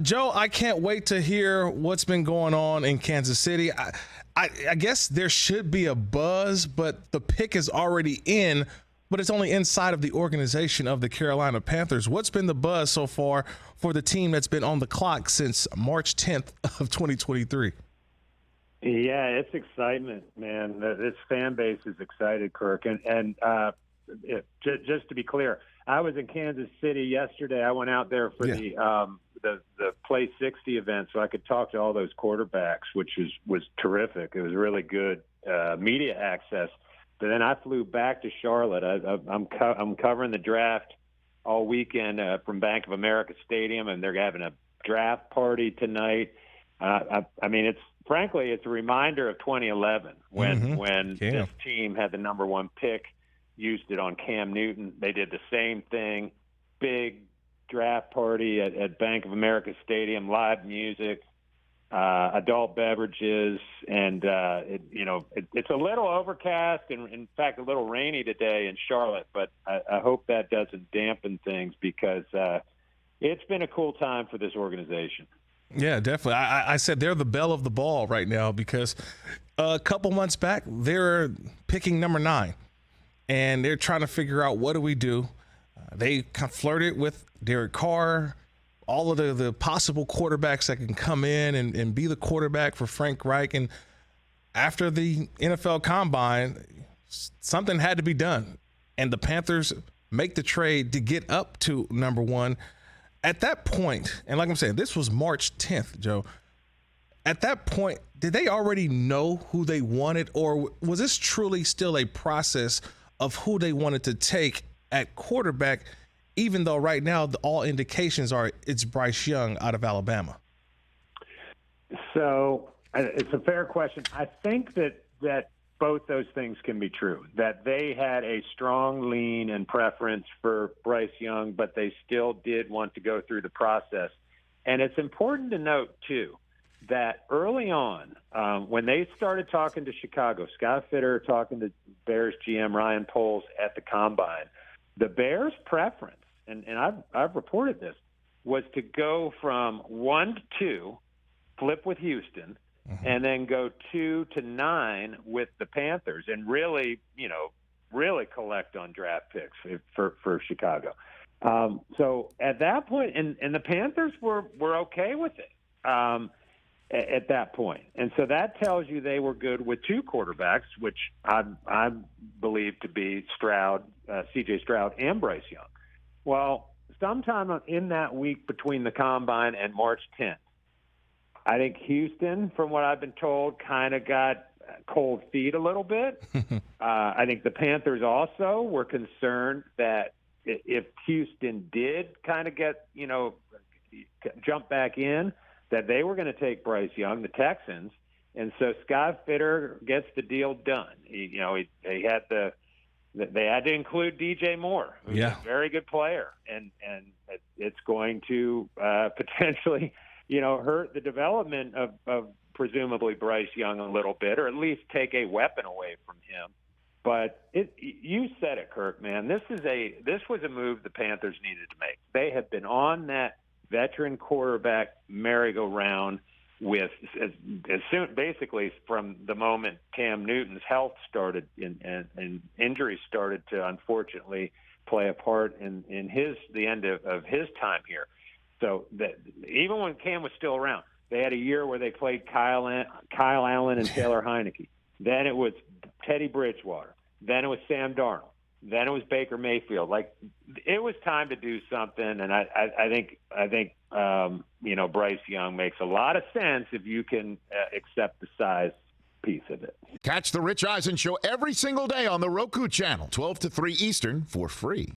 Joe, I can't wait to hear what's been going on in Kansas City. I guess there should be a buzz, but the pick is already in, but it's only inside of the organization of the Carolina Panthers. What's been the buzz so far for the team that's been on the clock since March 10th of 2023? Yeah, it's excitement, man. This fan base is excited, Kirk. And just to be clear, I was in Kansas City yesterday. I went out there for the Play 60 event, so I could talk to all those quarterbacks, which was terrific. It was really good media access. But then I flew back to Charlotte. I'm covering the draft all weekend from Bank of America Stadium, and they're having a draft party tonight. I mean, it's a reminder of 2011 when this team had the number one pick, used it on Cam Newton. They did the same thing, big draft party at Bank of America Stadium, live music, adult beverages, and it's a little overcast and, in fact, a little rainy today in Charlotte. But I hope that doesn't dampen things because it's been a cool time for this organization. Yeah, definitely. I said they're the belle of the ball right now because a couple months back they're picking number 9, and they're trying to figure out what do we do. They kind of flirted with Derek Carr, all of the possible quarterbacks that can come in and be the quarterback for Frank Reich. And after the NFL Combine, something had to be done. And the Panthers make the trade to get up to number 1. At that point, and like I'm saying, this was March 10th, Joe. At that point, did they already know who they wanted, or was this truly still a process of who they wanted to take at quarterback, even though right now all indications are it's Bryce Young out of Alabama? So it's a fair question. I think that both those things can be true, that they had a strong lean and preference for Bryce Young, but they still did want to go through the process. And it's important to note, too, that early on, when they started talking to Chicago, Scott Fitter talking to Bears GM Ryan Poles at the Combine, the Bears' preference, and I've reported this, was to go from 1 to 2, flip with Houston, and then go 2 to 9 with the Panthers, and really collect on draft picks for Chicago. So at that point, and the Panthers were okay with it at that point. And so that tells you they were good with 2 quarterbacks, which I believe to be C.J. Stroud and Bryce Young. Well, sometime in that week between the Combine and March 10th, I think Houston, from what I've been told, kind of got cold feet a little bit. I think the Panthers also were concerned that if Houston did kind of jump back in, that they were going to take Bryce Young, the Texans. And so Scott Fitter gets the deal done. They had to include DJ Moore, who's a very good player, and it's going to potentially hurt the development of presumably Bryce Young a little bit, or at least take a weapon away from him. But you said it, Kirk, man. This was a move the Panthers needed to make. They have been on that veteran quarterback merry-go-round with as soon, basically, from the moment Cam Newton's health started and injuries started to unfortunately play a part in the end of his time here. So that even when Cam was still around, they had a year where they played Kyle Allen and Taylor Heineke. Then it was Teddy Bridgewater. Then it was Sam Darnold. Then it was Baker Mayfield. Like, it was time to do something, and I think Bryce Young makes a lot of sense if you can accept the size piece of it. Catch the Rich Eisen Show every single day on the Roku channel, 12 to 3 Eastern, for free.